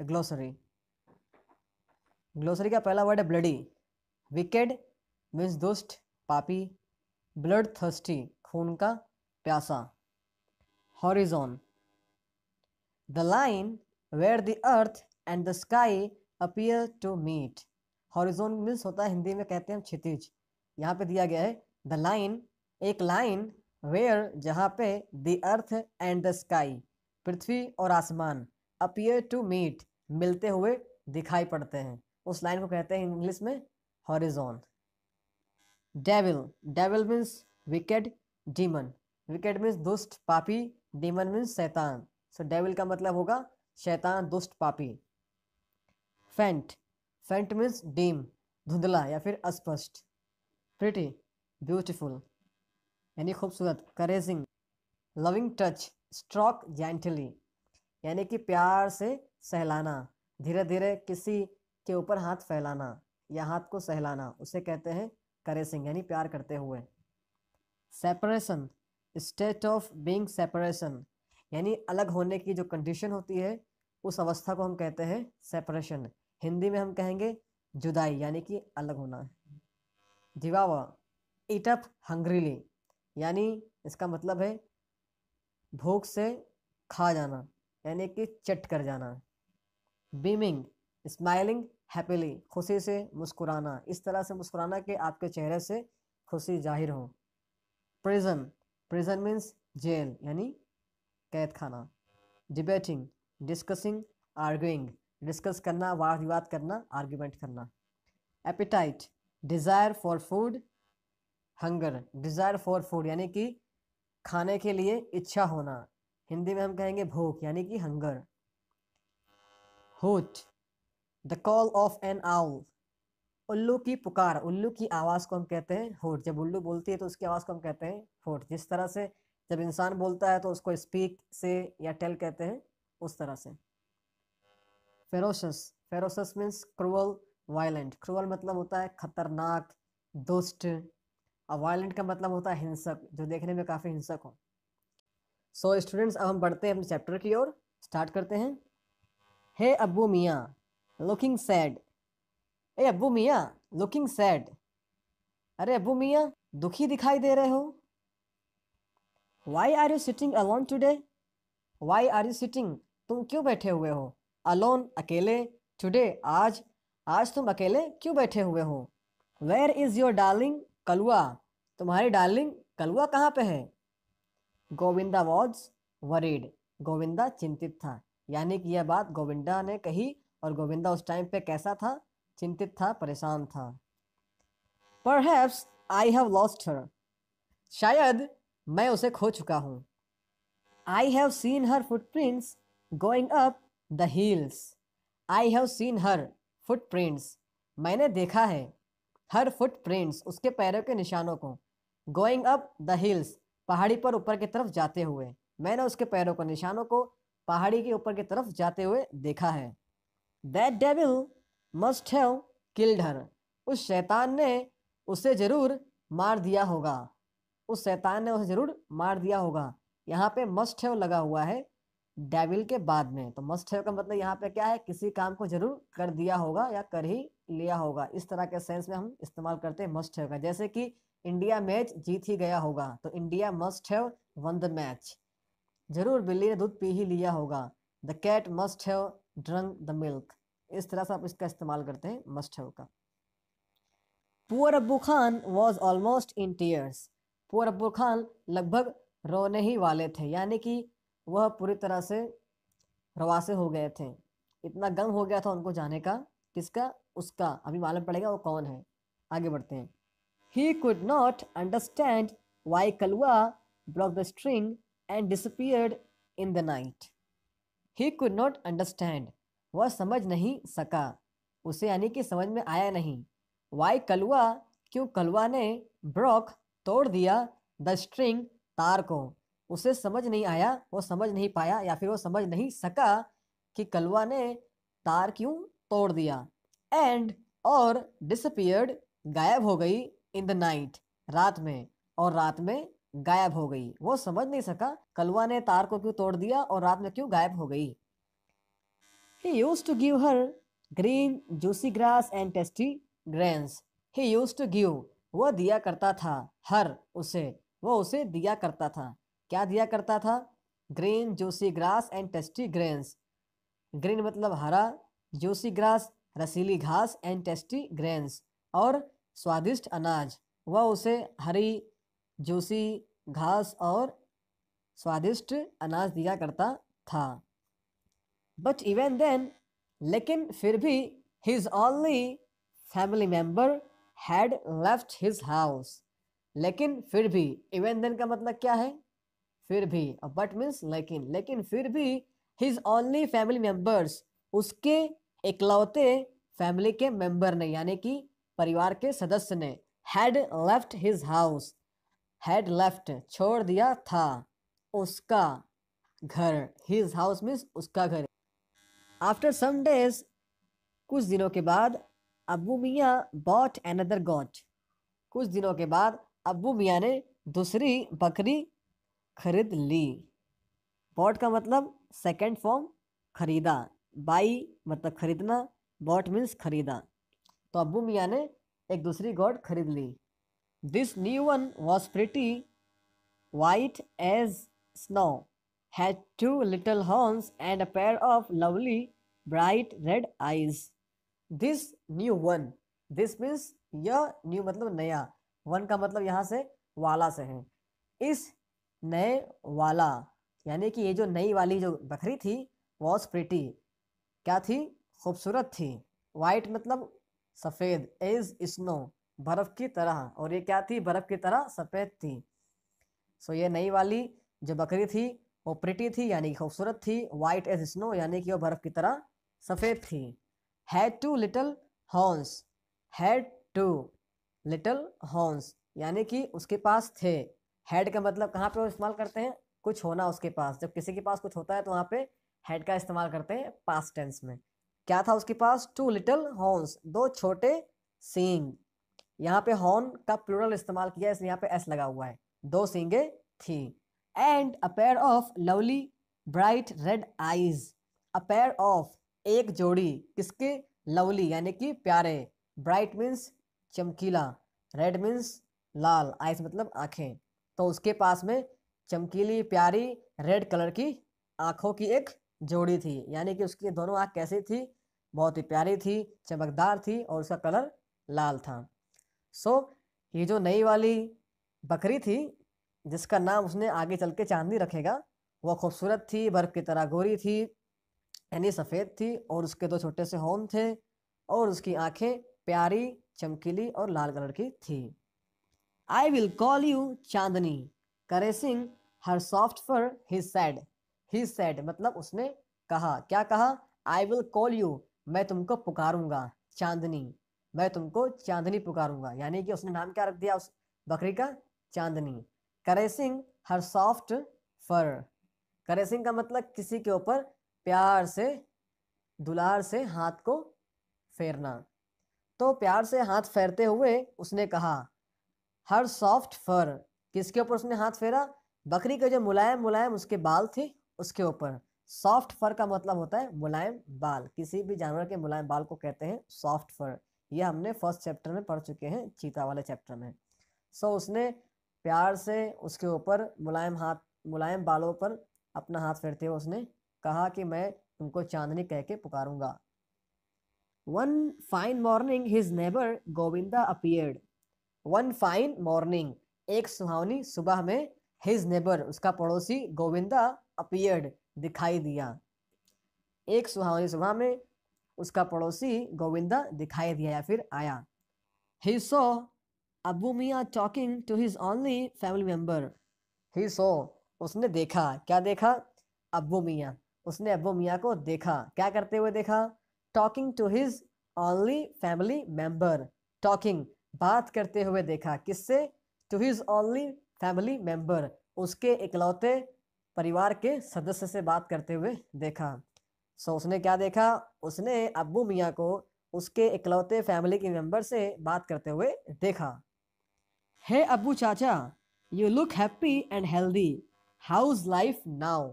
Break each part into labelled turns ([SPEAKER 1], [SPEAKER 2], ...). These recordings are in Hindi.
[SPEAKER 1] ग्लोसरी। ग्लोसरी का पहला वर्ड है ब्लडी। विकेड मीन्स दुष्ट, पापी। ब्लड थर्स्टी, खून का प्यासा। Horizon, the line where the earth and the sky appear to meet. Horizon means होता है, हिंदी में कहते हैं हम क्षितिज। यहाँ पे दिया गया है द लाइन, एक लाइन, वेयर जहाँ पे, the earth and the sky पृथ्वी और आसमान, अपीयर टू मीट मिलते हुए दिखाई पड़ते हैं, उस लाइन को कहते हैं इंग्लिश में horizon. Devil, devil means wicked, demon. Wicked means दुष्ट, पापी। डीमन मीन्स शैतान। सो डेविल का मतलब होगा शैतान, दुष्ट, पापी। फेंट, फेंट मीन्स डीम, धुंधला या फिर अस्पष्ट। प्रिटी, ब्यूटीफुल यानी खूबसूरत। करेजिंग, लविंग टच, स्ट्रोक जेंटली यानी कि प्यार से सहलाना, धीरे धीरे किसी के ऊपर हाथ फैलाना या हाथ को सहलाना, उसे कहते हैं करेसिंग यानी प्यार करते हुए। Separation, state of being separation यानी अलग होने की जो कंडीशन होती है उस अवस्था को हम कहते हैं सेपरेशन। हिंदी में हम कहेंगे जुदाई यानी कि अलग होना। डिवावा, ईट अप हंग्रीली यानी इसका मतलब है भूख से खा जाना यानी कि चट कर जाना। बीमिंग, स्माइलिंग हैप्पीली खुशी से मुस्कुराना, इस तरह से मुस्कुराना कि आपके चेहरे से खुशी जाहिर हो। प्रिजन, प्रिजन मीन्स जेल यानी कैद खाना। डिबेटिंग, डिस्कसिंग, आर्ग्यूइंग डिस्कस करना, वाद विवाद करना, आर्ग्यूमेंट करना। Appetite, desire for food. Hunger, desire for food यानी कि खाने के लिए इच्छा होना, हिंदी में हम कहेंगे भूख यानी कि hunger. Hoot, the call of N owl, उल्लू की पुकार, उल्लू की आवाज़ को हम कहते हैं हूट। जब उल्लू बोलती है तो उसकी आवाज़ को हम कहते हैं हूट। जिस तरह से जब इंसान बोलता है तो उसको स्पीक से या टेल कहते हैं, उस तरह से। फेरोशस, फेरोशस मीन्स क्रूअल, वायलेंट। क्रूअल मतलब होता है खतरनाक, दुष्ट, और वायलेंट का मतलब होता है हिंसक, जो देखने में काफ़ी हिंसक हो। सो स्टूडेंट्स, अब हम बढ़ते हैं अपने चैप्टर की ओर, स्टार्ट करते हैं। हे अब्बू मियाँ लुकिंग सैड। ए अब्बू मियाँ लुकिंग सैड, अरे अब्बू मियाँ दुखी दिखाई दे रहे हो। Why are you sitting alone today, why are you sitting तुम क्यों बैठे हुए हो, अलोन अकेले, टुडे आज, आज तुम अकेले क्यों बैठे हुए हो। वेयर इज योर डार्लिंग कलुआ, तुम्हारी डार्लिंग कलुआ कहाँ पे है। गोविंदा वॉज वरीड, गोविंदा चिंतित था, यानी कि यह बात गोविंदा ने कही और गोविंदा उस टाइम पे कैसा था, चिंतित था, परेशान था। Perhaps I have lost her, शायद मैं उसे खो चुका हूँ। I have seen her footprints going up the hills, I have seen her footprints मैंने देखा है, हर फुटप्रिंट्स उसके पैरों के निशानों को, गोइंग अप द हिल्स पहाड़ी पर ऊपर की तरफ जाते हुए, मैंने उसके पैरों को, निशानों को पहाड़ी के ऊपर की तरफ जाते हुए देखा है। That devil must have killed her, उस शैतान ने उसे जरूर मार दिया होगा, उस शैतान ने उसे जरूर मार दिया होगा। यहाँ पे मस्ट हैव लगा हुआ है डेविल के बाद में, तो मस्ट हैव का मतलब यहाँ पे क्या है, किसी काम को जरूर कर दिया होगा या कर ही लिया होगा, इस तरह के सेंस में हम इस्तेमाल करते हैं मस्ट हैव का। जैसे कि इंडिया मैच जीत ही गया होगा, तो India must have won the match, जरूर बिल्ली ने दूध पी ही लिया होगा। The cat must have drunk the milk, इस तरह से आप इसका इस्तेमाल करते हैं मस्ट हैव का। पुअर अब्बू Khan was almost in tears, poor अब्बू खान लगभग रोने ही वाले थे, यानी कि वह पूरी तरह से रवासे हो गए थे, इतना गम हो गया था उनको जाने का। किसका, उसका, अभी मालूम पड़ेगा वो कौन है। आगे बढ़ते हैं। He could not understand why Kalwa block the string and disappeared in the night. He could not understand, वह समझ नहीं सका, उसे यानी कि समझ में आया नहीं। वाई कलवा, क्यों कलवा ने, ब्रोक तोड़ दिया, द स्ट्रिंग तार को, उसे समझ नहीं आया, वो समझ नहीं पाया या फिर वो समझ नहीं सका कि कलवा ने तार क्यों तोड़ दिया। एंड, और डिसअपीयर्ड गायब हो गई, इन द नाइट रात में, और रात में गायब हो गई, वो समझ नहीं सका कलवा ने तार को क्यों तोड़ दिया और रात में क्यों गायब हो गई। He used to give her green juicy grass and tasty grains. He used to give, वह दिया करता था, हर उसे, वह उसे दिया करता था, क्या दिया करता था? Green juicy grass and tasty grains. Green मतलब हरा, जूसी ग्रास रसीली घास, एंड टेस्टी ग्रेन्स और स्वादिष्ट अनाज। वह उसे हरी जूसी घास और स्वादिष्ट अनाज दिया करता था। बट इवन देन, लेकिन फिर भी, his only family member had left his house. लेकिन फिर भी, इवन देन का मतलब क्या है? फिर भी। बट मीन्स लेकिन, लेकिन फिर भी हिज ओनली फैमिली मेंबर्स, उसके इकलौते फैमिली के मेंबर ने, यानी कि परिवार के सदस्य ने, had left his house, had left छोड़ दिया था, उसका घर, हिज हाउस मीन्स उसका घर। आफ्टर सम डेज, कुछ दिनों के बाद, अब्बू मियाँ बॉट अनदर गॉट। कुछ दिनों के बाद अब्बू मियाँ ने दूसरी बकरी खरीद ली। बॉट का मतलब सेकेंड फॉर्म खरीदा, बाई मतलब खरीदना, बॉट मीन्स खरीदा। तो अब्बू मियाँ ने एक दूसरी गॉड खरीद ली। This new one was pretty white as snow, had two little horns and a pair of lovely bright red eyes. This new one, this means यह न्यू मतलब नया, वन का मतलब यहाँ से वाला से है। इस नए वाला यानी कि ये जो नई वाली जो बकरी थी, वॉज प्रिटी, क्या थी? खूबसूरत थी। वाइट मतलब सफ़ेद, एज स्नो बर्फ़ की तरह, और ये क्या थी? बर्फ़ की तरह सफ़ेद थी। सो ये नई वाली जो बकरी थी वो प्रिटी थी यानी कि खूबसूरत थी, वाइट एज स्नो यानी कि वो बर्फ़ की तरह सफ़ेद थी। Had two little horns, had two little horns यानी कि उसके पास थे। हैड का मतलब कहाँ पे वो इस्तेमाल करते हैं? कुछ होना उसके पास, जब किसी के पास कुछ होता है तो वहाँ पे हैड का इस्तेमाल करते हैं पास्ट टेंस में। क्या था उसके पास? टू लिटल हॉर्न्स, दो छोटे सींग। यहाँ पे हॉर्न का प्लूरल इस्तेमाल किया है, इसलिए यहाँ पे एस लगा हुआ है, दो सींगे थी। And a pair of lovely bright red eyes, a pair of एक जोड़ी, किसके? लवली यानी कि प्यारे, ब्राइट मीन्स चमकीला, रेड मीन्स लाल, आइज मतलब आंखें। तो उसके पास में चमकीली प्यारी रेड कलर की आंखों की एक जोड़ी थी, यानी कि उसकी दोनों आंख कैसी थी? बहुत ही प्यारी थी, चमकदार थी और उसका कलर लाल था। सो ये जो नई वाली बकरी थी जिसका नाम उसने आगे चल के चांदनी रखेगा, वह खूबसूरत थी, बर्फ की तरह गोरी थी यानी सफ़ेद थी, और उसके दो छोटे से हॉर्न थे और उसकी आंखें प्यारी चमकीली और लाल कलर की थी। I will call you Chandni, caressing her soft fur, he said मतलब उसने कहा, क्या कहा? आई विल कॉल यू, मैं तुमको पुकारूंगा, चांदनी, मैं तुमको चांदनी पुकारूंगा, यानी कि उसने नाम क्या रख दिया उस बकरी का? चांदनी। करेसिंग हर सॉफ्ट फर, करेसिंग का मतलब किसी के ऊपर प्यार से, दुलार से हाथ को फेरना। तो प्यार से हाथ फेरते हुए उसने कहा, हर सॉफ्ट फर, किसके ऊपर उसने हाथ फेरा? बकरी के जो मुलायम मुलायम उसके बाल थे उसके ऊपर। सॉफ्ट फर का मतलब होता है मुलायम बाल, किसी भी जानवर के मुलायम बाल को कहते हैं सॉफ्ट फर। ये हमने फर्स्ट चैप्टर में पढ़ चुके हैं, चीता वाले चैप्टर में। सो उसने प्यार से उसके ऊपर मुलायम बालों पर अपना हाथ फेरते हुए उसने कहा कि मैं तुमको चांदनी कह के पुकारूंगा। One fine morning his neighbour Govinda appeared, one fine morning, एक सुहावनी सुबह में, हिज नेबर उसका पड़ोसी, गोविंदा अपीयर्ड दिखाई दिया। एक सुहावनी सुबह में उसका पड़ोसी गोविंदा दिखाई दिया या फिर आया। ही saw Abbu Miyan talking to his only family member, he saw उसने देखा, क्या देखा? अब्बू मियाँ, उसने अब्बू मियाँ को देखा, क्या करते हुए देखा? Talking to his only family member, talking बात करते हुए देखा, किससे? To his only family member, उसके इकलौते परिवार के सदस्य से बात करते हुए देखा। सो उसने क्या देखा? उसने अब्बू मियाँ को उसके इकलौते फैमिली के मेंबर से बात करते हुए देखा। हे अब्बू चाचा, you look happy and healthy, how's life now.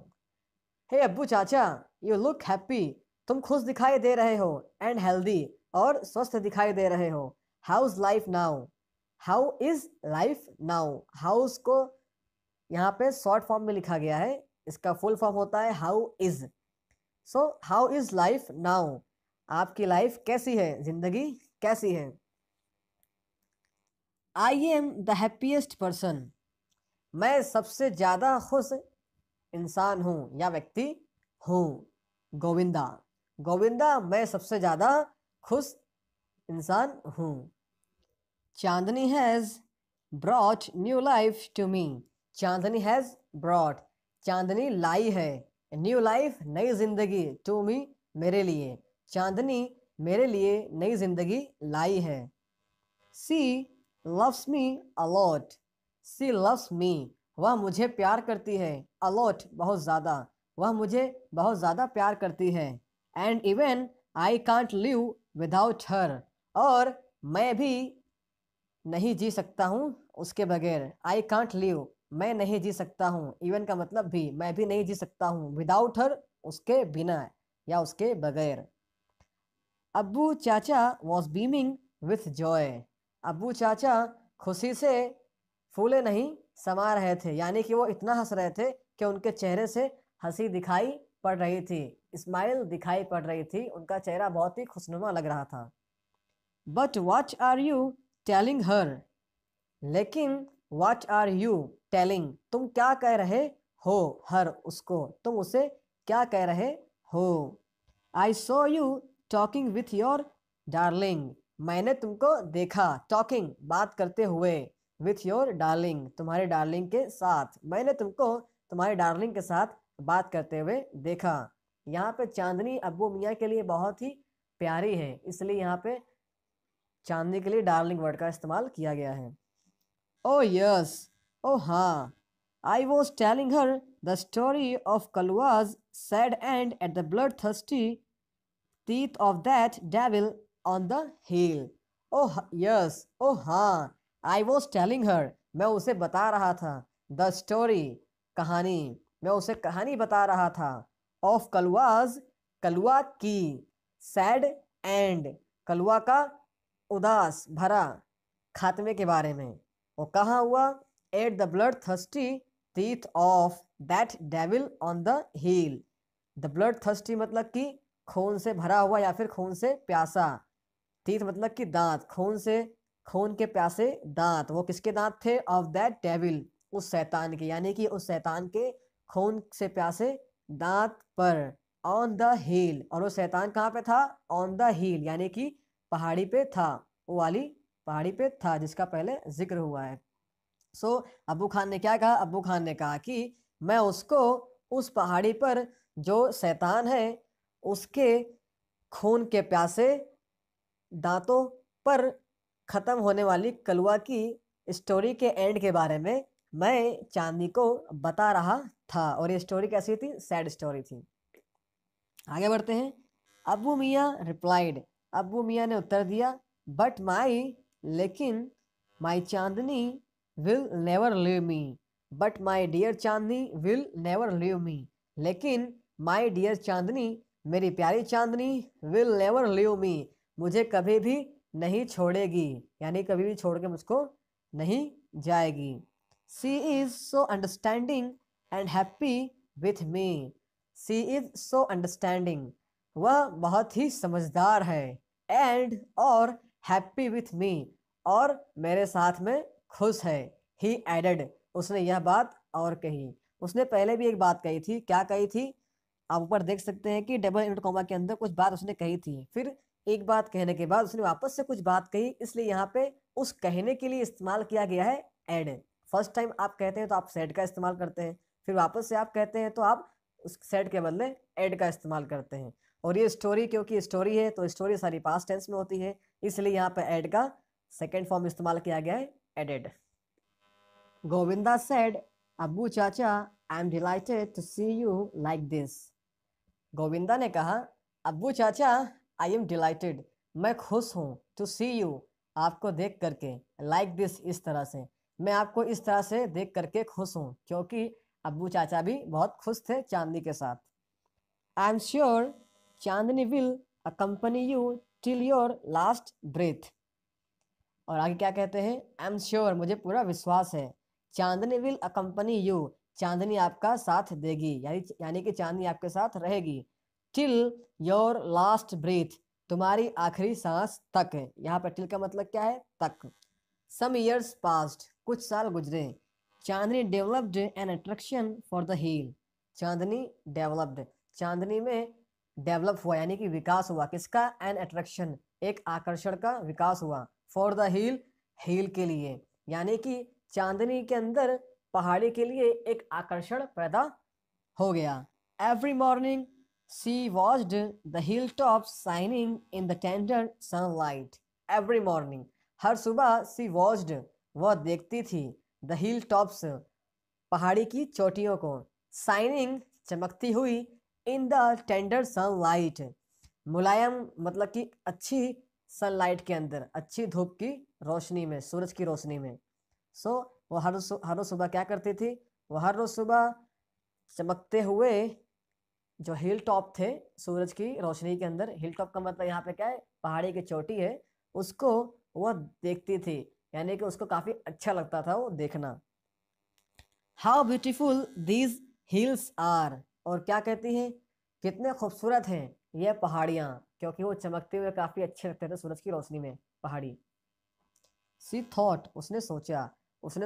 [SPEAKER 1] Hey Abbu चाचा, यू लुक हैप्पी, तुम खुश दिखाई दे रहे हो एंड हेल्दी और स्वस्थ दिखाई दे रहे हो। How is life now, how is life now, house को यहाँ पे शॉर्ट फॉर्म में लिखा गया है, इसका फुल फॉर्म होता है how is. So how is life now, आपकी लाइफ कैसी है, जिंदगी कैसी है। I am the happiest person, मैं सबसे ज़्यादा खुश इंसान हूँ या व्यक्ति हूँ। गोविंदा, गोविंदा मैं सबसे ज़्यादा खुश इंसान हूँ। Chandni has brought new life to me, Chandni has brought, Chandni लाई है, न्यू लाइफ नई जिंदगी, टू मी मेरे लिए, चांदनी मेरे लिए नई जिंदगी लाई है। सी लव्स मी अलॉट, सी लव्स मी, वह मुझे प्यार करती है, अलॉट बहुत ज़्यादा, वह मुझे बहुत ज़्यादा प्यार करती है। And even I can't live without her, और मैं भी नहीं जी सकता हूँ उसके बगैर। आई कांट लिव, मैं नहीं जी सकता हूँ, इवन का मतलब भी, मैं भी नहीं जी सकता हूँ, विदाउट हर उसके बिना या उसके बगैर। अब्बू चाचा वॉज बीमिंग विथ जॉय, अब्बू चाचा खुशी से फूले नहीं समा रहे थे, यानी कि वो इतना हंस रहे थे कि उनके चेहरे से हंसी दिखाई पड़ रही थी, स्माइल दिखाई पड़ रही थी, उनका चेहरा बहुत ही खुशनुमा लग रहा था। But what are you telling her, लेकिन वॉट आर यू टेलिंग, तुम क्या कह रहे हो, हर उसको, तुम उसे क्या कह रहे हो। I saw you talking with your darling, मैंने तुमको देखा, टॉकिंग बात करते हुए, विथ योर डार्लिंग तुम्हारे डार्लिंग के साथ, मैंने तुमको तुम्हारे डार्लिंग के साथ बात करते हुए देखा। यहाँ पे चांदनी अब्बू मियाँ के लिए बहुत ही प्यारी है, इसलिए यहाँ पे चांदनी के लिए डार्लिंग वर्ड का इस्तेमाल किया गया है। ओ यस, ओ हाँ, I was telling her the story of कलवाज sad end at the bloodthirsty teeth of that devil on the hill. Oh yes, oh हाँ, I was telling her, मैं उसे बता रहा था, the story कहानी, मैं उसे कहानी बता रहा था, of कलवाज कलवा की, sad and कलवा का उदास भरा खात्मे के बारे में। वो कहाँ हुआ, at the blood thirsty teeth of that devil on the hill। the blood thirsty मतलब कि खून से भरा हुआ या फिर खून से प्यासा, तीत मतलब कि दांत, खून से, खून के प्यासे दांत, वो किसके दांत थे, ऑफ दैट डेविल उस शैतान के, यानी कि उस शैतान के खून से प्यासे दांत पर, ऑन द हिल, और वो शैतान कहाँ पे था, ऑन द हिल यानी कि पहाड़ी पे था, वो वाली पहाड़ी पे था जिसका पहले जिक्र हुआ है। सो अब्बू खान ने क्या कहा, अब्बू खान ने कहा कि मैं उसको उस पहाड़ी पर जो शैतान है उसके खून के प्यासे दांतों पर ख़त्म होने वाली कलवा की स्टोरी के एंड के बारे में मैं चांदनी को बता रहा था, और ये स्टोरी कैसी थी, सैड स्टोरी थी। आगे बढ़ते हैं। अब्बू मियाँ रिप्लाइड, अब्बू मियाँ ने उत्तर दिया, बट माई, लेकिन, my Chandni will never leave me, but my dear Chandni will never leave me, लेकिन माई डियर चांदनी, मेरी प्यारी चांदनी, विल नेवर लीव मी, मुझे कभी भी नहीं छोड़ेगी, यानी कभी भी छोड़ के मुझको नहीं जाएगी। She is so understanding and happy with me, she is so understanding, वह बहुत ही समझदार है, एंड और हैप्पी विथ मी, और मेरे साथ में खुश है। ही एडेड, उसने यह बात और कही, उसने पहले भी एक बात कही थी, क्या कही थी, आप ऊपर देख सकते हैं कि डबल इनवर्ट कॉमा के अंदर कुछ बात उसने कही थी, फिर एक बात कहने के बाद उसने वापस से कुछ बात कही, इसलिए यहाँ पे उस कहने के लिए इस्तेमाल किया गया है एड। फर्स्ट टाइम आप कहते हैं तो आप सेड का इस्तेमाल करते हैं, फिर वापस से आप कहते हैं तो आप उस सेड के बदले एड का इस्तेमाल करते हैं। और ये स्टोरी, क्योंकि स्टोरी है तो स्टोरी सारी पास्ट टेंस में होती है, इसलिए यहाँ पे एड का सेकेंड फॉर्म इस्तेमाल किया गया है, एडेड। गोविंदा सेड, अब्बू चाचा, I am delighted to see you like this, Govinda ने कहा, अब्बू चाचा, आई एम डिलाइटेड, मैं खुश हूँ, टू सी यू, आपको देख करके, लाइक दिस, इस तरह से, मैं आपको इस तरह से देख करके खुश हूँ, क्योंकि अब्बू चाचा भी बहुत खुश थे चांदनी के साथ। I am sure Chandni will accompany you till your last breath. और आगे क्या कहते हैं, आई एम श्योर, मुझे पूरा विश्वास है, चांदनी विल अकम्पनी यू, चांदनी आपका साथ देगी, यानी कि चांदनी आपके साथ रहेगी, टिल योर लास्ट ब्रीथ, तुम्हारी आखिरी सांस तक। यहाँ पर टिल का मतलब क्या है, तक। सम ईयर्स पास्ट, कुछ साल गुजरे, Chandni developed an attraction for the hill, Chandni developed, Chandni में डेवलप हुआ यानी कि विकास हुआ, किसका, एन अट्रैक्शन, एक आकर्षण का विकास हुआ, फॉर द हिल, हिल के लिए, यानी कि चांदनी के अंदर पहाड़ी के लिए एक आकर्षण पैदा हो गया। Every morning she watched the hill top shining in the tender sunlight, every morning, हर सुबह सी वॉच्ड, वह देखती थी, द हिल टॉप्स, पहाड़ी की चोटियों को, शाइनिंग, चमकती हुई, इन द टेंडर सनलाइट, मुलायम मतलब कि अच्छी सनलाइट के अंदर, अच्छी धूप की रोशनी में, सूरज की रोशनी में। सो वो हर रोज सुबह क्या करती थी, वो हर रोज सुबह चमकते हुए जो हिल टॉप थे सूरज की रोशनी के अंदर, हिल टॉप का मतलब यहाँ पे क्या है, पहाड़ी की चोटी है, उसको वह देखती थी, यानी कि उसको काफी अच्छा लगता था वो देखना। How beautiful these hills are, और क्या कहती हैं, कितने खूबसूरत हैं ये पहाड़ियाँ, क्योंकि वो चमकते हुए काफी अच्छे लगते थे सूरज की रोशनी में पहाड़ी। सी थॉट, उसने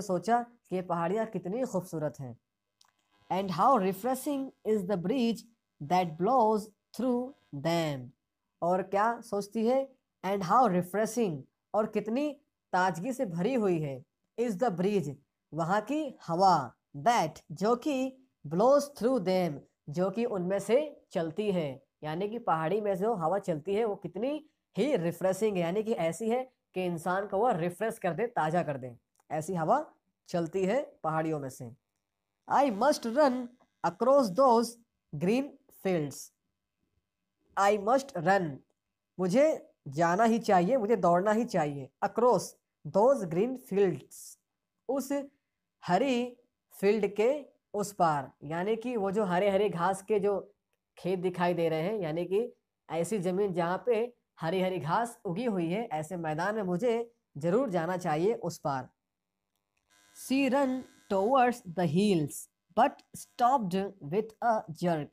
[SPEAKER 1] सोचा कि ये पहाड़ियाँ कितनी खूबसूरत हैं। And how refreshing is the breeze that blows through them, और क्या सोचती है, एंड हाउ रिफ्रेशिंग, और कितनी ताजगी से भरी हुई है, इज द ब्रिज, वहाँ की हवा, दैट, जो कि ब्लोज थ्रू देम, जो कि उनमें से चलती है, यानी कि पहाड़ी में जो हवा चलती है वो कितनी ही रिफ्रेशिंग है, यानी कि ऐसी है कि इंसान को वह रिफ्रेश कर दे, ताज़ा कर दे, ऐसी हवा चलती है पहाड़ियों में से। I must run across those green fields, I must run, मुझे जाना ही चाहिए, मुझे दौड़ना ही चाहिए, अक्रॉस दोज ग्रीन फील्ड्स, उस हरी फील्ड के उस पार, यानी कि वो जो हरे हरे घास के जो खेत दिखाई दे रहे हैं, यानी कि ऐसी जमीन जहाँ पे हरी हरी घास उगी हुई है, ऐसे मैदान में मुझे जरूर जाना चाहिए उस पार। She run towards the hills but stopped with a jerk,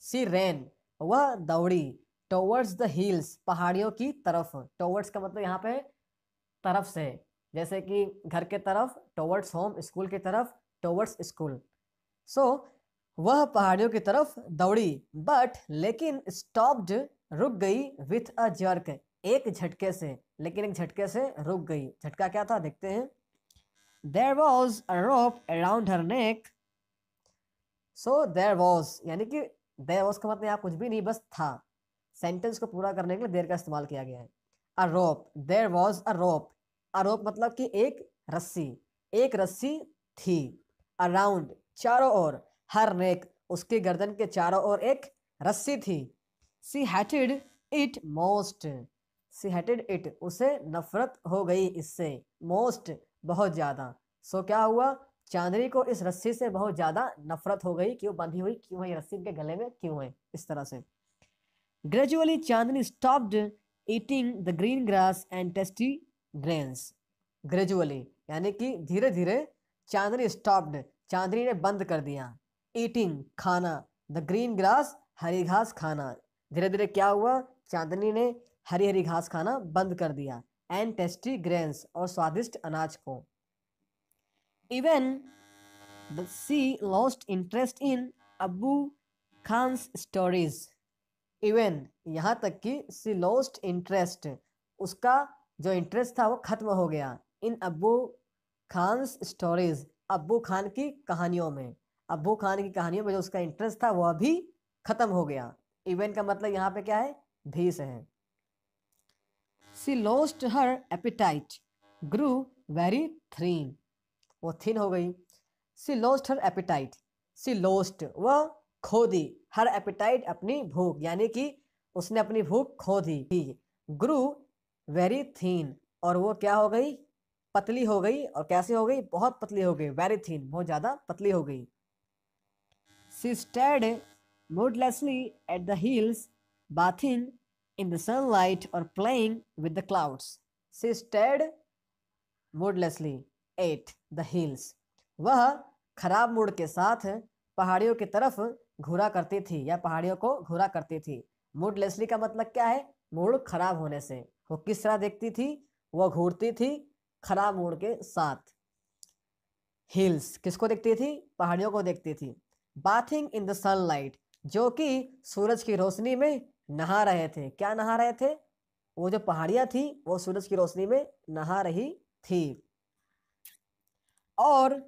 [SPEAKER 1] she ran, वह दौड़ी, टोवर्ड्स द हिल्स, पहाड़ियों की तरफ, टोवर्ड्स का मतलब यहाँ पे तरफ से, जैसे कि घर के तरफ, टोवर्ड्स होम, स्कूल की तरफ, टोवर्ड्स स्कूल। सो वह पहाड़ियों की तरफ दौड़ी, बट लेकिन स्टॉप्ड, रुक गई, विथ अ जर्क, एक झटके से, लेकिन एक झटके से रुक गई, झटका क्या था देखते हैं। There was a rope around her neck, so there was, यानी कि देयर वॉज का मतलब यहाँ कुछ भी नहीं, बस था, सेंटेंस को पूरा करने के लिए देर का इस्तेमाल किया गया है। अ रोप, देयर वॉज अ रोप, अ रोप मतलब कि एक रस्सी थी, अराउंड, चारों ओर, हर नेक, उसके गर्दन के चारों ओर एक रस्सी थी। She hated it most, she hated it, उसे नफरत हो गई इससे, मोस्ट, बहुत ज्यादा। सो क्या हुआ, चांदनी को इस रस्सी से बहुत ज्यादा नफरत हो गई, क्यों बंधी हुई, क्यों है ये रस्सी के गले में, क्यों है इस तरह से। Gradually Chandni stopped eating the green grass and tasty grains, gradually यानी कि धीरे धीरे, चांदनी स्टॉप्ड, चांदनी ने बंद कर दिया, ईटिंग, खाना, द ग्रीन ग्रास, हरी घास खाना, धीरे धीरे क्या हुआ, चांदनी ने हरी हरी घास खाना बंद कर दिया, एंड टेस्टी ग्रेन्स, और स्वादिष्ट अनाज को। Even she lost interest in Abu Khan's stories, even, यहाँ तक कि सी लॉस्ट इंटरेस्ट, उसका जो इंटरेस्ट था वो खत्म हो गया, इन अब्बू खान्स स्टोरीज, अब्बू खान की कहानियों में, अब्बू खान की कहानियों में जो उसका इंटरेस्ट था वो अभी खत्म हो गया। इवन का मतलब यहाँ पे क्या है, भी से है। सी लॉस्ट हर एपिटाइट ग्रू वेरी थीन, वो थिन हो गई। सी लॉस्ट हर एपिटाइट, सी लॉस्ट, वह खो दी, हर एपिटाइट, अपनी भूख, यानी कि उसने अपनी भूख खो दी। ग्रू वेरी थीन, और वो क्या हो गई, पतली हो गई, और कैसे हो गई, बहुत पतली हो गई, वेरी थीन, बहुत ज्यादा पतली हो गई। She stayed moodlessly at the hills bathing in the sunlight or playing with the clouds. She stared moodlessly at the hills. वह खराब मूड के साथ पहाड़ियों की तरफ घूरा करती थी या पहाड़ियों को घूरा करती थी। मूडलेसली का मतलब क्या है? मूड खराब होने से। वो किस तरह देखती थी? वो घूरती थी खराब मूड के साथ। हिल्स किसको देखती थी? पहाड़ियों को देखती थी। बाथिंग इन द सनलाइट, जो कि सूरज की रोशनी में नहा रहे थे। क्या नहा रहे थे? वो जो पहाड़ियां थी वो सूरज की रोशनी में नहा रही थी। और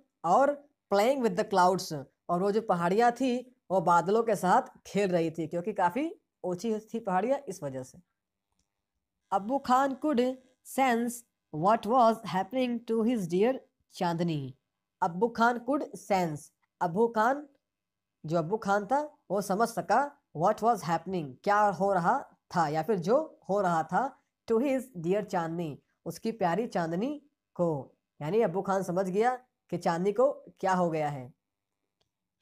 [SPEAKER 1] प्लेइंग विद द क्लाउड्स, और वो जो पहाड़ियां थी वो बादलों के साथ खेल रही थी, क्योंकि काफी ऊंची थी पहाड़ियां, इस वजह से। Abbu Khan could sense what was happening to his dear Chandni. Abbu Khan could sense, अब्बू खान जो अब्बू खान था वो समझ सका व्हाट वाज हैपनिंग, क्या हो रहा था या फिर जो हो रहा था, टू हिज डियर चांदनी, उसकी प्यारी चांदनी को। यानी अब्बू खान समझ गया कि चांदनी को क्या हो गया है।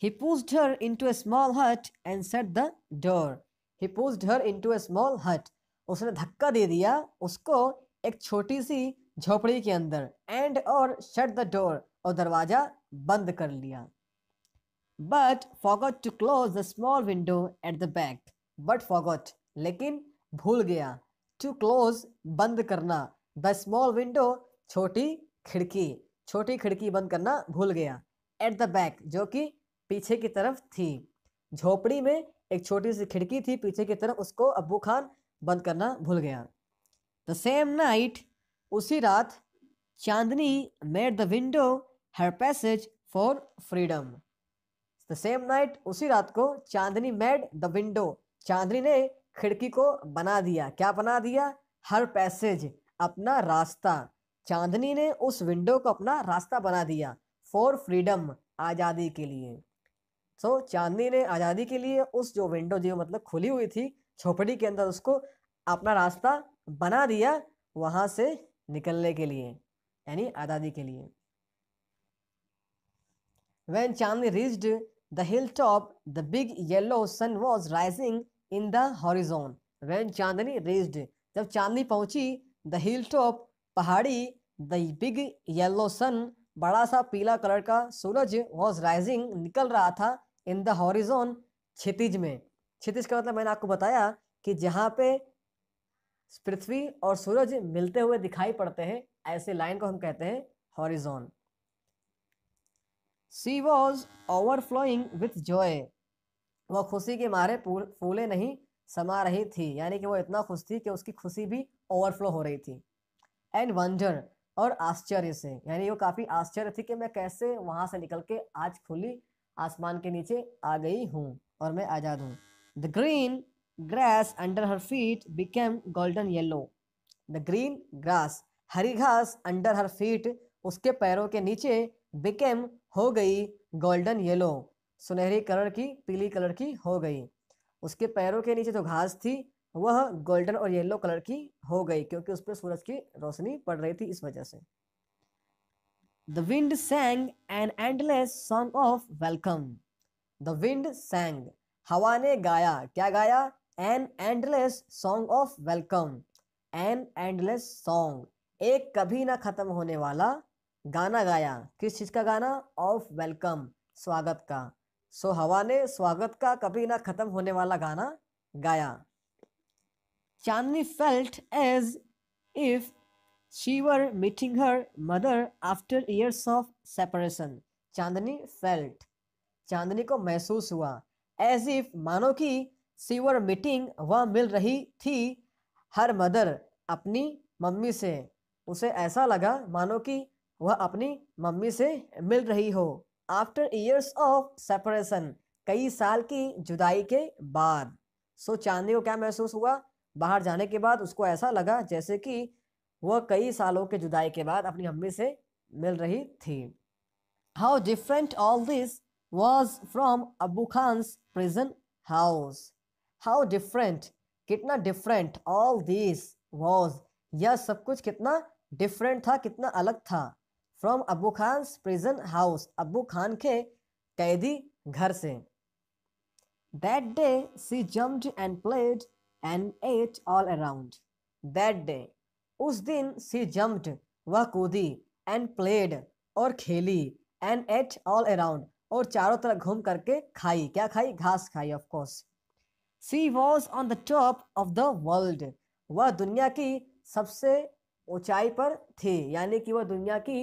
[SPEAKER 1] He pushed her into a small hut and shut the door. He pushed her into a small hut. उसने धक्का दे दिया उसको एक छोटी सी झोपड़ी के अंदर, and और shut the door, और दरवाजा बंद कर लिया। But forgot to close the small window at the back. But forgot, लेकिन भूल गया, to close, बंद करना, the small window, छोटी खिड़की बंद करना भूल गया, at the back, जो कि पीछे की तरफ थी। झोपड़ी में एक छोटी सी खिड़की थी पीछे की तरफ, उसको अब्बू खान बंद करना भूल गया। द सेम नाइट, उसी रात, Chandni made the window her passage for freedom. The same night, उसी रात को, Chandni made the window, Chandni ने खिड़की को बना दिया। क्या बना दिया? हर पैसेज, अपना रास्ता। चांदनी ने उस विंडो को अपना रास्ता बना दिया, फॉर फ्रीडम, आज़ादी के लिए। सो चांदनी ने आज़ादी के लिए उस जो विंडो जो मतलब खुली हुई थी झोपड़ी के अंदर, उसको अपना रास्ता बना दिया वहां से निकलने के लिए, यानी आज़ादी के लिए। When Chandni reached the hilltop, the big yellow sun was rising in the horizon. When Chandni reached, जब चांदनी पहुंची, the hilltop, पहाड़ी, the big yellow sun, बड़ा सा पीला कलर का सूरज, was rising, निकल रहा था, in the horizon, क्षितिज में। क्षितिज का मतलब मैंने आपको बताया कि जहाँ पे पृथ्वी और सूरज मिलते हुए दिखाई पड़ते हैं, ऐसे लाइन को हम कहते हैं horizon. She was overflowing with joy. वह खुशी के मारे फूले नहीं समा रही थी, यानी कि वो इतना खुश थी कि उसकी खुशी भी ओवरफ्लो हो रही थी। एंड वंडर, और आश्चर्य से, यानी वो काफ़ी आश्चर्य थी कि मैं कैसे वहाँ से निकल के आज खुली आसमान के नीचे आ गई हूँ और मैं आज़ाद हूँ। The green grass under her feet became golden yellow. The green grass, हरी घास, अंडर हर फीट, उसके पैरों के नीचे, बिकेम, हो गई, गोल्डन येलो, सुनहरी कलर की, पीली कलर की हो गई। उसके पैरों के नीचे जो घास थी वह गोल्डन और येलो कलर की हो गई, क्योंकि उस पर सूरज की रोशनी पड़ रही थी, इस वजह से। The wind सैंग an endless song of welcome. The wind सैंग, हवा ने गाया। क्या गाया? An endless song of welcome. An endless song, एक कभी ना खत्म होने वाला गाना गाया। किस चीज का गाना? ऑफ वेलकम, स्वागत का। सो हवा ने स्वागत का कभी ना खत्म होने वाला गाना गाया। Chandni felt as if she were meeting her mother after years of separation. Chandni felt, Chandni को महसूस हुआ, एज इफ, मानो कि, शी वर मीटिंग, वह मिल रही थी, हर मदर, अपनी मम्मी से। उसे ऐसा लगा मानो कि वह अपनी मम्मी से मिल रही हो। आफ्टर ईयर्स ऑफ सेपरेशन, कई साल की जुदाई के बाद। सो चांदनी को क्या महसूस हुआ? बाहर जाने के बाद उसको ऐसा लगा जैसे कि वह कई सालों के जुदाई के बाद अपनी मम्मी से मिल रही थी। How different all this was from Abu Khan's prison house. How different, कितना डिफरेंट, ऑल दिस वॉज, यह सब कुछ कितना डिफरेंट था, कितना अलग था, from Abu Khan's prison house, Abu Khan के कैदी घर से। That day she jumped and played and ate all around. That day, उस दिन she jumped, वह कूदी, and played, और खेली, and ate all around, और चारों तरफ घूम करके खाई. क्या खाई? घास खाई, of course. She was on the top of the world. वह दुनिया की सबसे ऊंचाई पर थी, यानी कि वह दुनिया की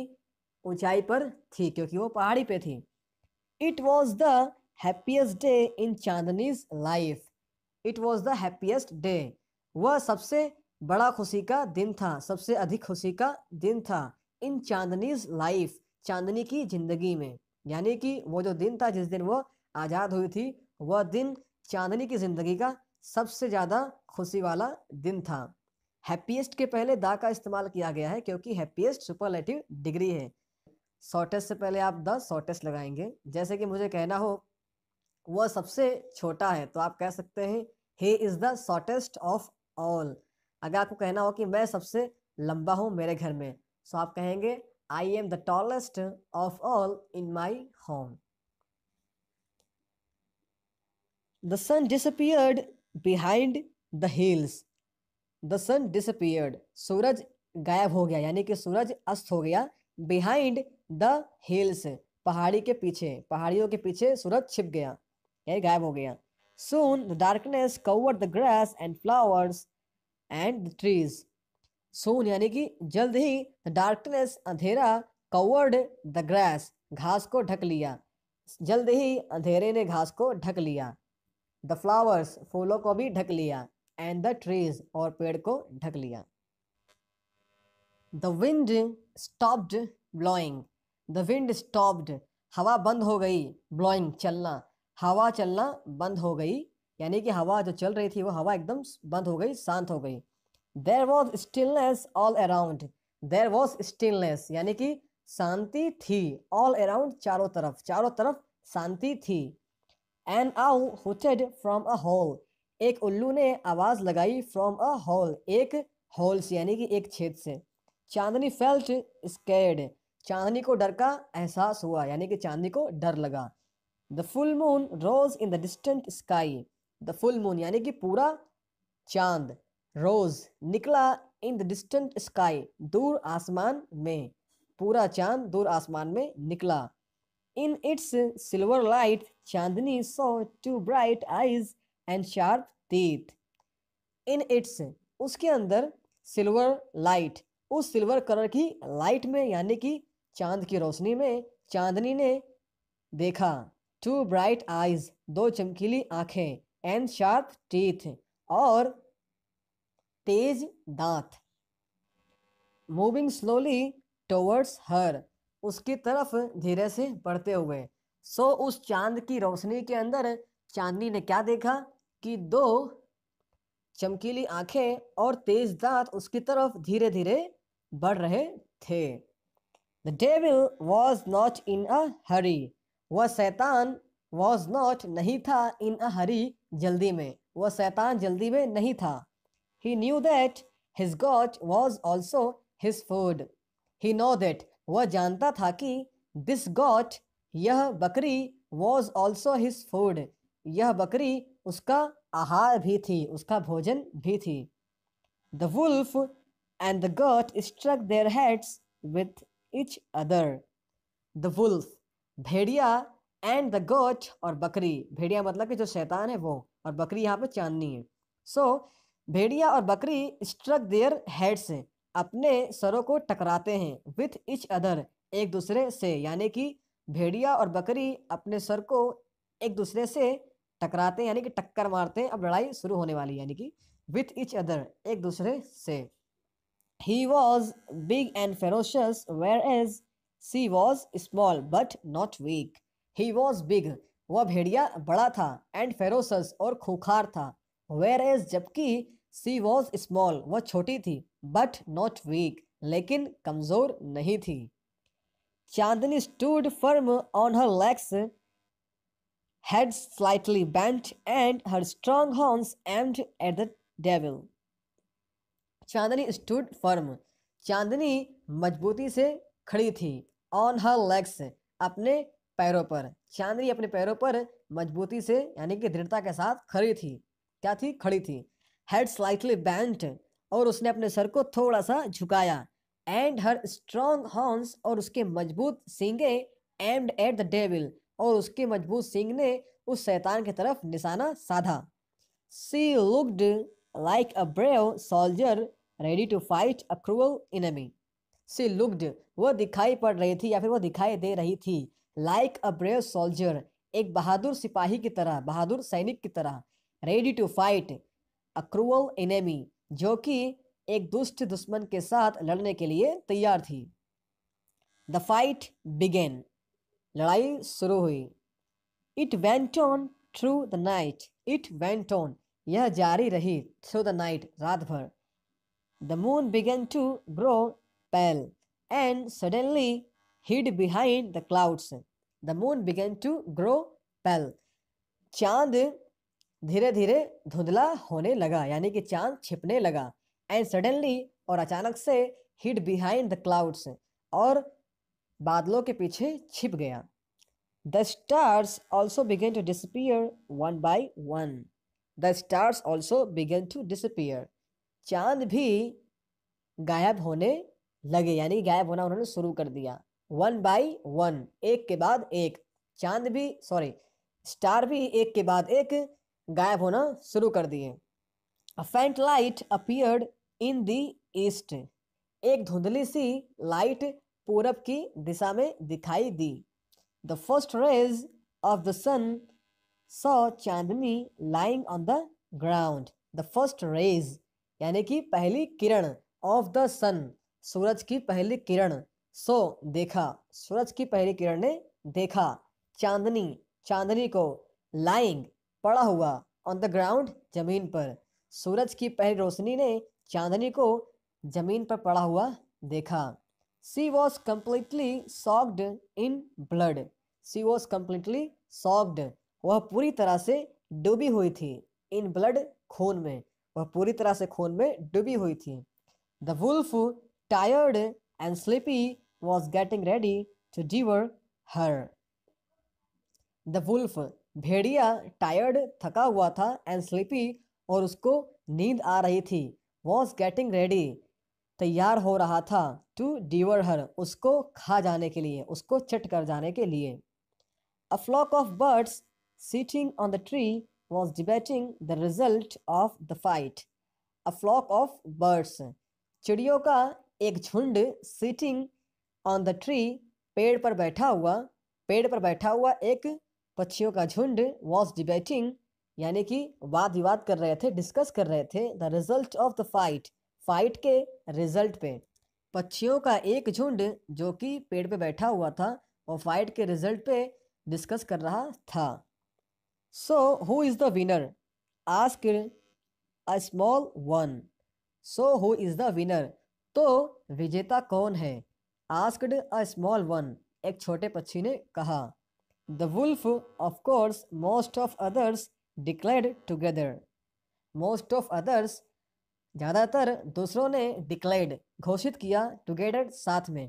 [SPEAKER 1] ऊंचाई पर थी क्योंकि वो पहाड़ी पे थी. It was the happiest day in चांदनी's life. It was the happiest day. वह सबसे बड़ा खुशी का दिन था, सबसे अधिक खुशी का दिन था. In चांदनी's life, चांदनी की जिंदगी में, यानी कि वो जो दिन था जिस दिन वो आज़ाद हुई थी, वह दिन चांदनी की जिंदगी का सबसे ज़्यादा खुशी वाला दिन था. हैप्पीएस्ट के पहले दा का इस्तेमाल किया गया है क्योंकि हैप्पीएस्ट सुपरलेटिव डिग्री है. शॉर्टेस्ट से पहले आप द शॉर्टेस्ट लगाएंगे. जैसे कि मुझे कहना हो वह सबसे छोटा है तो आप कह सकते हैं he is the shortest of all. अगर आपको कहना हो कि मैं सबसे लंबा हूँ मेरे घर में, सो आप कहेंगे I am the tallest of all in my home. The sun disappeared behind the hills. The sun disappeared. सूरज गायब हो गया, यानी कि सूरज अस्त हो गया. Behind the hills, पहाड़ी के पीछे, पहाड़ियों के पीछे सूरज छिप गया, यानी गायब हो गया. Soon the darkness covered the grass and flowers and the trees. Soon यानी कि जल्द ही, the darkness अंधेरा, covered the grass घास को ढक लिया, जल्द ही अंधेरे ने घास को ढक लिया. द फ्लावर्स फूलों को भी ढक लिया. एंड द ट्रीज और पेड़ को ढक लिया. The wind stopped blowing. The wind stopped, हवा बंद हो गई. ब्लोइंग चलना, हवा चलना बंद हो गई, यानी कि हवा जो चल रही थी वो हवा एकदम बंद हो गई, शांत हो गई. There was stillness all around. There was stillness यानी कि शांति थी. ऑल अराउंड चारों तरफ, चारों तरफ शांति थी. An owl hooted from a hole. एक उल्लू ने आवाज लगाई from a hole, एक होल से यानी कि एक छेद से. चांदनी felt scared. चांदनी को डर का एहसास हुआ, यानी कि चांदनी को डर लगा. The full moon rose in the distant sky. The full moon यानी कि पूरा चांद, rose निकला, in the distant sky दूर आसमान में, पूरा चांद दूर आसमान में निकला. In its silver light, Chandni saw two bright eyes and sharp teeth. In its, उसके अंदर, सिल्वर लाइट, उस सिल्वर कलर की लाइट में यानी कि चांद की रोशनी में चांदनी ने देखा. Two bright eyes, दो चमकीली आंखें. And sharp teeth, और तेज दांत. Moving slowly towards her, उसकी तरफ धीरे से बढ़ते हुए. सो उस चांद की रोशनी के अंदर चांदनी ने क्या देखा कि दो चमकीली आंखें और तेज दांत उसकी तरफ धीरे धीरे बढ़ रहे थे. The devil was not in a hurry. वह शैतान वॉज नॉट नहीं था, इन अ हरी जल्दी में, वह शैतान जल्दी में नहीं था. He knew that his goat was also his food. He knew that, वह जानता था कि दिस गॉट, यह बकरी, वॉज ऑल्सो हिज फूड, यह बकरी उसका आहार भी थी, उसका भोजन भी थी. The wolf and the goat struck their heads with each other. The wolf भेड़िया, एंड द गॉट और बकरी, भेड़िया मतलब कि जो शैतान है वो, और बकरी यहाँ पे चांदनी है. सो भेड़िया और बकरी स्ट्रक देयर हेड्स, अपने सरों को टकराते हैं. विथ इच अदर, एक दूसरे से, यानी कि भेड़िया और बकरी अपने सर को एक दूसरे से टकराते हैं, यानी कि टक्कर मारते हैं. अब लड़ाई शुरू होने वाली, यानी कि विथ इच अदर, एक दूसरे से. He was big and ferocious whereas she was small but not weak. He was big, वह भेड़िया बड़ा था, एंड फेरोशस और खूंखार था. वेयर एज जबकि सी वॉज स्मॉल, वह छोटी थी, बट नॉट वीक, लेकिन कमजोर नहीं थी. Chandni stood firm on her legs, head slightly bent and her strong horns aimed at the devil. Chandni stood firm, चांदनी मजबूती से खड़ी थी. On her legs, अपने पैरों पर, चांदनी अपने पैरों पर मजबूती से यानी कि दृढ़ता के साथ खड़ी थी. क्या थी? खड़ी थी. हेड स्लाइटली बेंट, और उसने अपने सर को थोड़ा सा झुकाया, एंड हर स्ट्रॉन्ग हॉर्न्स, और उसके मजबूत सींगे, एम्ड एट द डेविल, और उसके मजबूत सींग ने उस शैतान की तरफ निशाना साधा। She looked like a brave soldier ready to fight a cruel enemy. She looked, वह दिखाई पड़ रही थी या फिर वह दिखाई दे रही थी, लाइक अ ब्रेव सोल्जर, एक बहादुर सिपाही की तरह, बहादुर सैनिक की तरह, ready to fight a cruel enemy, जो कि एक दुष्ट दुश्मन के साथ लड़ने के लिए तैयार थी। द फाइट बिगेन, लड़ाई शुरू हुई। It went on through the night, it went on, यह जारी रही, थ्रू द नाइट, रात भर। The moon began to grow pale and suddenly hid behind the clouds. The moon began to grow pale. चांद धीरे धीरे धुंधला होने लगा, यानी कि चांद छिपने लगा। एंड सडनली, और अचानक से, हिड बिहाइंड द क्लाउड्स, और बादलों के पीछे छिप गया। The stars also began to disappear one by one. The stars also began to disappear, चांद भी गायब होने लगे, यानी गायब होना उन्होंने शुरू कर दिया। वन बाय वन, एक के बाद एक, चांद भी, सॉरी, स्टार भी एक के बाद एक गायब होना शुरू कर दिए। A faint light appeared in the east, एक धुंधली सी लाइट पूरब की दिशा में दिखाई दी। The first rays of the sun saw Chandni lying on the ground. The first rays, यानी कि पहली किरण, ऑफ द सन, सूरज की पहली किरण, सो देखा, सूरज की पहली किरण ने देखा, चांदनी, चांदनी को, लाइंग, पड़ा हुआ, ऑन द ग्राउंड, जमीन पर, सूरज की पहली रोशनी ने चांदनी को जमीन पर पड़ा हुआ देखा। She was completely soaked in blood, she was completely soaked, वह पूरी तरह से डूबी हुई थी, इन ब्लड, खून में, वह पूरी तरह से खून में डूबी हुई थी। The wolf, tired and sleepy, was getting ready to devour her. The wolf, Bhediya, tired, थका हुआ था, and sleepy, और उसको नींद आ रही थी, was getting ready, तैयार हो रहा था, to devour her, उसको खा जाने के लिए, उसको चट कर जाने के लिए। A flock of birds sitting on the tree was debating the result of the fight. A flock of birds, चिड़ियों का एक झुंड, सिटिंग ऑन द ट्री, पेड़ पर बैठा हुआ, पेड़ पर बैठा हुआ एक पक्षियों का झुंड, वॉज डिबेटिंग, यानी कि वाद विवाद कर रहे थे, डिस्कस कर रहे थे, the result of the fight, fight के रिजल्ट पे। पक्षियों का एक झुंड जो कि पेड़ पे बैठा हुआ था, और फाइट के रिजल्ट पे डिस्कस कर रहा था। So who is the winner, asked a small one. So who is the winner, तो विजेता कौन है, आस्क्ड अ स्मॉल वन, एक छोटे पक्षी ने कहा। The wolf, of course, most of others declared together. Most of others, ज़्यादातर दूसरों ने, डिक्लेयर्ड, घोषित किया, टुगेदर, साथ में,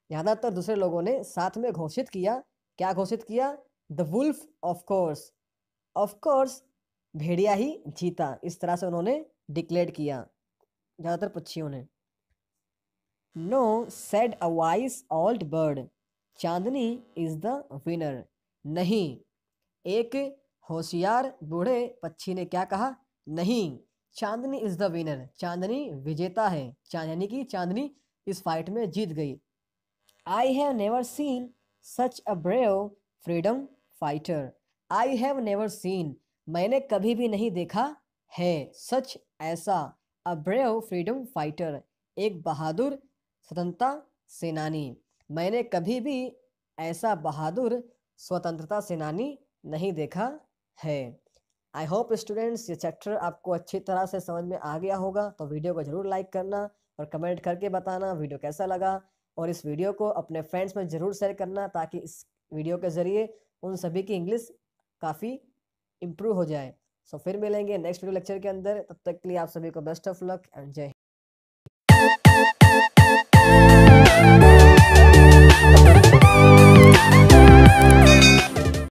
[SPEAKER 1] ज़्यादातर दूसरे लोगों ने साथ में घोषित किया। क्या घोषित किया? द वुल्फ, ऑफ कोर्स, भेड़िया ही जीता, इस तरह से उन्होंने डिक्लेयर किया, ज़्यादातर पक्षियों ने। No, said a wise old bird, Chandni is the winner. नहीं, एक होशियार बूढ़े पक्षी ने क्या कहा? नहीं, Chandni is the winner, Chandni विजेता है, यानी कि चांदनी इस फाइट में जीत गई। I have never seen such a brave freedom fighter. I have never seen, मैंने कभी भी नहीं देखा है, सच, ऐसा, अ ब्रेव फ्रीडम फाइटर, एक बहादुर स्वतंत्रता सेनानी, मैंने कभी भी ऐसा बहादुर स्वतंत्रता सेनानी नहीं देखा है। आई होप स्टूडेंट्स ये चैप्टर आपको अच्छी तरह से समझ में आ गया होगा, तो वीडियो को ज़रूर लाइक करना और कमेंट करके बताना वीडियो कैसा लगा, और इस वीडियो को अपने फ्रेंड्स में ज़रूर शेयर करना, ताकि इस वीडियो के ज़रिए उन सभी की इंग्लिश काफ़ी इम्प्रूव हो जाए। सो फिर मिलेंगे नेक्स्ट वीडियो लेक्चर के अंदर, तब तक के लिए आप सभी को बेस्ट ऑफ लक एंड जय हिंद।